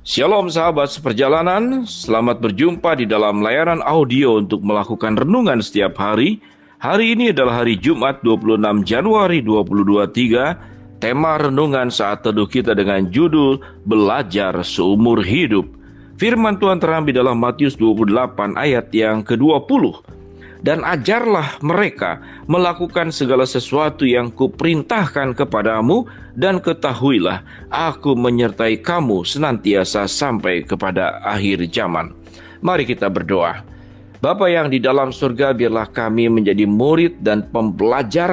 Shalom sahabat seperjalanan, selamat berjumpa di dalam layanan audio untuk melakukan renungan setiap hari. Hari ini adalah hari Jumat 26 Januari 2023. Tema renungan saat teduh kita dengan judul Belajar Seumur Hidup. Firman Tuhan terambil dalam Matius 28 ayat yang ke-20. Dan ajarlah mereka melakukan segala sesuatu yang kuperintahkan kepadamu, dan ketahuilah aku menyertai kamu senantiasa sampai kepada akhir zaman. Mari kita berdoa. Bapa yang di dalam surga, biarlah kami menjadi murid dan pembelajar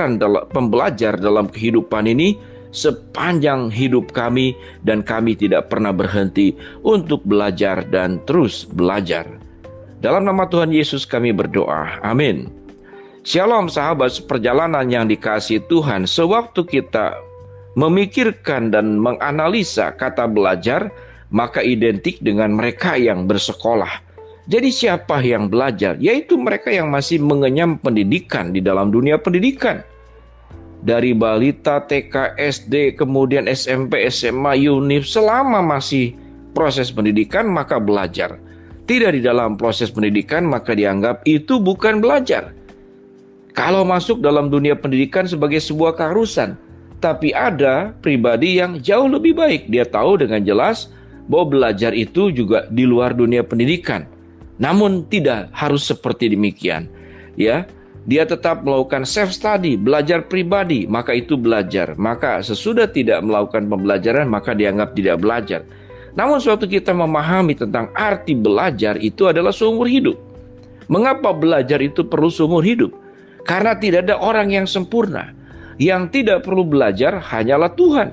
dalam kehidupan ini sepanjang hidup kami, dan kami tidak pernah berhenti untuk belajar dan terus belajar. Dalam nama Tuhan Yesus kami berdoa. Amin. Shalom sahabat seperjalanan yang dikasihi Tuhan. Sewaktu kita memikirkan dan menganalisa kata belajar, maka identik dengan mereka yang bersekolah. Jadi siapa yang belajar? Yaitu mereka yang masih mengenyam pendidikan di dalam dunia pendidikan. Dari balita, TK, SD, kemudian SMP, SMA, UNIF, selama masih proses pendidikan maka belajar. Tidak di dalam proses pendidikan maka dianggap itu bukan belajar. Kalau masuk dalam dunia pendidikan sebagai sebuah keharusan. Tapi ada pribadi yang jauh lebih baik. Dia tahu dengan jelas bahwa belajar itu juga di luar dunia pendidikan. Namun tidak harus seperti demikian. Ya, dia tetap melakukan self study, belajar pribadi, maka itu belajar. Maka sesudah tidak melakukan pembelajaran maka dianggap tidak belajar. Namun suatu kita memahami tentang arti belajar itu adalah seumur hidup. Mengapa belajar itu perlu seumur hidup? Karena tidak ada orang yang sempurna. Yang tidak perlu belajar hanyalah Tuhan.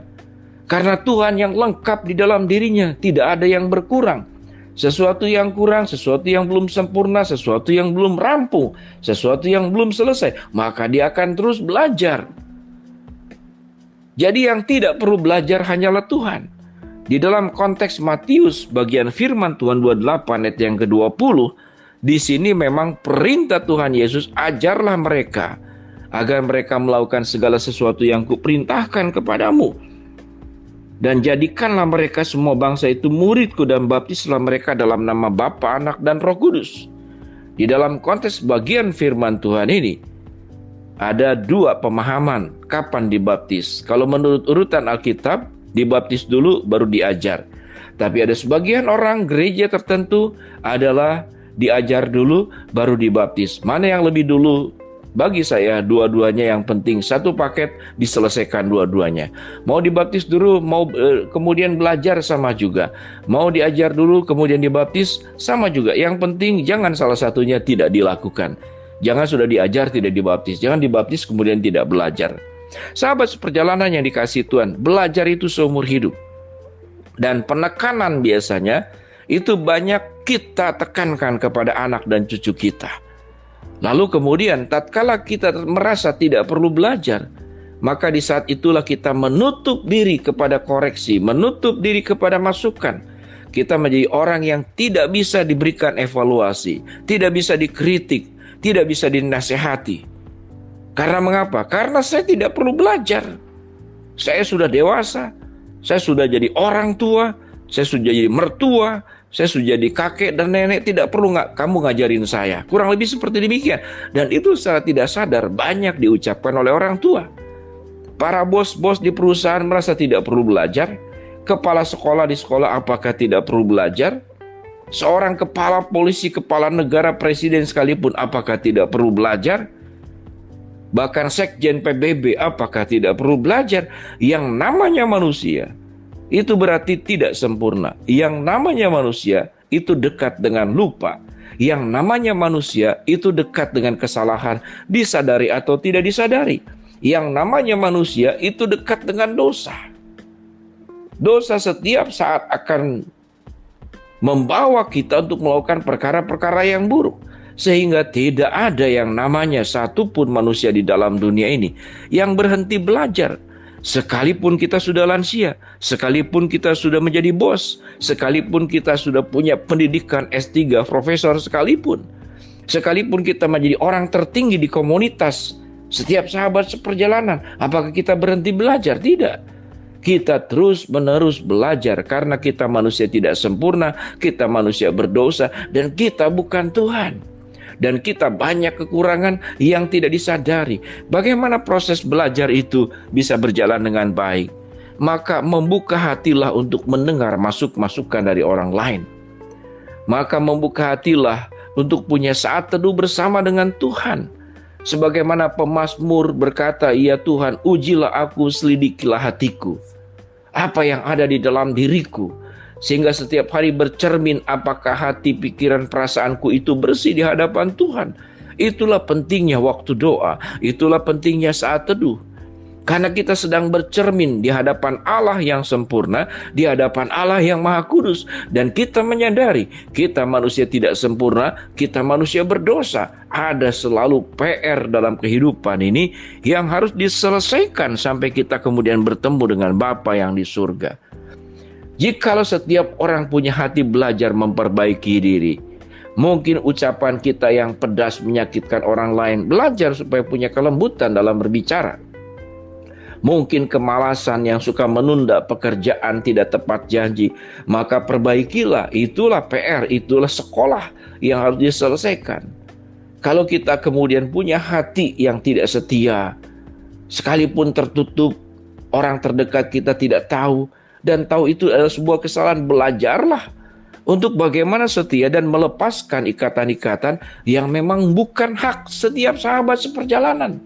Karena Tuhan yang lengkap di dalam dirinya, tidak ada yang berkurang. Sesuatu yang kurang, sesuatu yang belum sempurna, sesuatu yang belum rampung, sesuatu yang belum selesai, maka dia akan terus belajar. Jadi yang tidak perlu belajar hanyalah Tuhan. Di dalam konteks Matius bagian firman Tuhan 28 ayat yang ke-20, di sini memang perintah Tuhan Yesus, ajarlah mereka agar mereka melakukan segala sesuatu yang kuperintahkan kepadamu. Dan jadikanlah mereka semua bangsa itu muridku, dan baptislah mereka dalam nama Bapa, Anak, dan Roh Kudus. Di dalam konteks bagian firman Tuhan ini ada dua pemahaman kapan dibaptis. Kalau menurut urutan Alkitab, dibaptis dulu baru diajar. Tapi ada sebagian orang gereja tertentu adalah diajar dulu baru dibaptis. Mana yang lebih dulu? Bagi saya dua-duanya yang penting. Satu paket diselesaikan dua-duanya. Mau dibaptis dulu, mau kemudian belajar sama juga. Mau diajar dulu kemudian dibaptis sama juga. Yang penting jangan salah satunya tidak dilakukan. Jangan sudah diajar tidak dibaptis. Jangan dibaptis kemudian tidak belajar. Sahabat seperjalanan yang dikasihi Tuhan, belajar itu seumur hidup. Dan penekanan biasanya itu banyak kita tekankan kepada anak dan cucu kita. Lalu kemudian tatkala kita merasa tidak perlu belajar, maka di saat itulah kita menutup diri kepada koreksi, menutup diri kepada masukan. Kita menjadi orang yang tidak bisa diberikan evaluasi, tidak bisa dikritik, tidak bisa dinasehati. Karena mengapa? Karena saya tidak perlu belajar. Saya sudah dewasa, saya sudah jadi orang tua, saya sudah jadi mertua, saya sudah jadi kakek dan nenek, tidak perlu kamu ngajarin saya. Kurang lebih seperti demikian. Dan itu secara tidak sadar banyak diucapkan oleh orang tua. Para bos-bos di perusahaan merasa tidak perlu belajar. Kepala sekolah di sekolah apakah tidak perlu belajar? Seorang kepala polisi, kepala negara, presiden sekalipun apakah tidak perlu belajar? Bahkan sekjen PBB apakah tidak perlu belajar? Yang namanya manusia itu berarti tidak sempurna. Yang namanya manusia itu dekat dengan lupa. Yang namanya manusia itu dekat dengan kesalahan, disadari atau tidak disadari. Yang namanya manusia itu dekat dengan dosa. Dosa setiap saat akan membawa kita untuk melakukan perkara-perkara yang buruk. Sehingga tidak ada yang namanya satupun manusia di dalam dunia ini yang berhenti belajar. Sekalipun kita sudah lansia, sekalipun kita sudah menjadi bos, sekalipun kita sudah punya pendidikan S3, profesor sekalipun kita menjadi orang tertinggi di komunitas, setiap sahabat seperjalanan, apakah kita berhenti belajar? Tidak. Kita terus-menerus belajar karena kita manusia tidak sempurna, kita manusia berdosa, dan kita bukan Tuhan. Dan kita banyak kekurangan yang tidak disadari. Bagaimana proses belajar itu bisa berjalan dengan baik? Maka membuka hatilah untuk mendengar masukan dari orang lain. Maka membuka hatilah untuk punya saat teduh bersama dengan Tuhan. Sebagaimana pemazmur berkata, "Ya Tuhan, ujilah aku, selidikilah hatiku. Apa yang ada di dalam diriku, sehingga setiap hari bercermin apakah hati, pikiran, perasaanku itu bersih di hadapan Tuhan." Itulah pentingnya waktu doa, itulah pentingnya saat teduh. Karena kita sedang bercermin di hadapan Allah yang sempurna, di hadapan Allah yang Maha Kudus. Dan kita menyadari, kita manusia tidak sempurna, kita manusia berdosa. Ada selalu PR dalam kehidupan ini yang harus diselesaikan sampai kita kemudian bertemu dengan Bapa yang di surga. Jikalau setiap orang punya hati belajar memperbaiki diri, mungkin ucapan kita yang pedas menyakitkan orang lain, belajar supaya punya kelembutan dalam berbicara. Mungkin kemalasan yang suka menunda pekerjaan, tidak tepat janji, maka perbaikilah. Itulah PR, itulah sekolah yang harus diselesaikan. Kalau kita kemudian punya hati yang tidak setia, sekalipun tertutup, orang terdekat kita tidak tahu, dan tahu itu adalah sebuah kesalahan, belajarlah untuk bagaimana setia dan melepaskan ikatan-ikatan yang memang bukan hak setiap sahabat seperjalanan.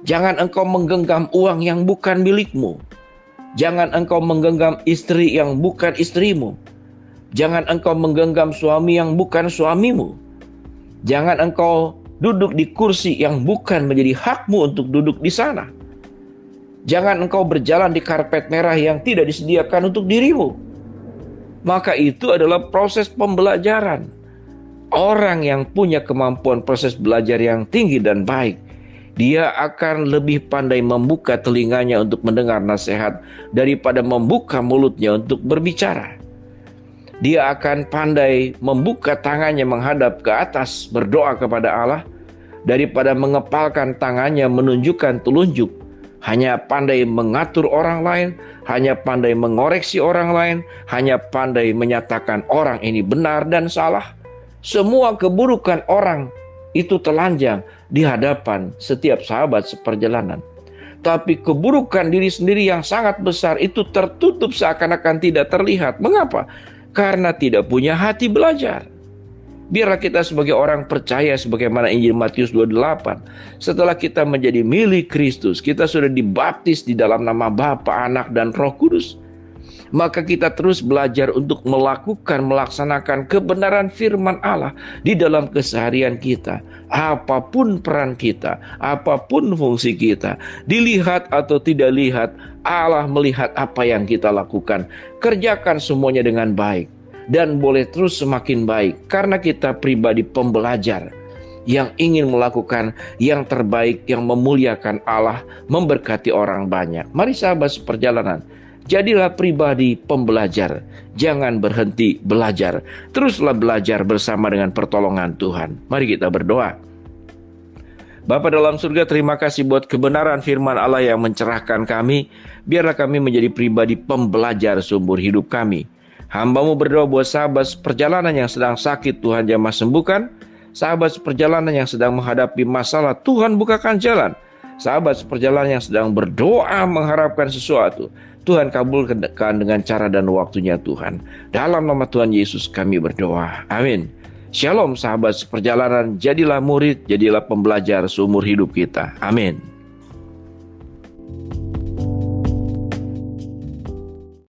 Jangan engkau menggenggam uang yang bukan milikmu. Jangan engkau menggenggam istri yang bukan istrimu. Jangan engkau menggenggam suami yang bukan suamimu. Jangan engkau duduk di kursi yang bukan menjadi hakmu untuk duduk di sana. Jangan engkau berjalan di karpet merah yang tidak disediakan untuk dirimu. Maka itu adalah proses pembelajaran. Orang yang punya kemampuan proses belajar yang tinggi dan baik, dia akan lebih pandai membuka telinganya untuk mendengar nasihat daripada membuka mulutnya untuk berbicara. Dia akan pandai membuka tangannya menghadap ke atas berdoa kepada Allah daripada mengepalkan tangannya menunjukkan telunjuk. Hanya pandai mengatur orang lain, hanya pandai mengoreksi orang lain, hanya pandai menyatakan orang ini benar dan salah. Semua keburukan orang itu telanjang di hadapan setiap sahabat seperjalanan. Tapi keburukan diri sendiri yang sangat besar itu tertutup seakan-akan tidak terlihat. Mengapa? Karena tidak punya hati belajar. Biarlah kita sebagai orang percaya sebagaimana Injil Matius 28. Setelah kita menjadi milik Kristus, kita sudah dibaptis di dalam nama Bapa, Anak, dan Roh Kudus. Maka kita terus belajar untuk melaksanakan kebenaran firman Allah di dalam keseharian kita. Apapun peran kita, apapun fungsi kita, dilihat atau tidak lihat, Allah melihat apa yang kita lakukan. Kerjakan semuanya dengan baik dan boleh terus semakin baik karena kita pribadi pembelajar yang ingin melakukan yang terbaik, yang memuliakan Allah, memberkati orang banyak. Mari sahabat seperjalanan, jadilah pribadi pembelajar. Jangan berhenti belajar. Teruslah belajar bersama dengan pertolongan Tuhan. Mari kita berdoa. Bapa dalam surga, terima kasih buat kebenaran firman Allah yang mencerahkan kami. Biarlah kami menjadi pribadi pembelajar seumur hidup kami. Hamba-Mu berdoa buat sahabat perjalanan yang sedang sakit, Tuhan jamah sembuhkan. Sahabat seperjalanan yang sedang menghadapi masalah, Tuhan bukakan jalan. Sahabat seperjalanan yang sedang berdoa mengharapkan sesuatu, Tuhan kabulkan dengan cara dan waktunya Tuhan. Dalam nama Tuhan Yesus kami berdoa. Amin. Shalom sahabat seperjalanan, jadilah murid, jadilah pembelajar seumur hidup kita. Amin.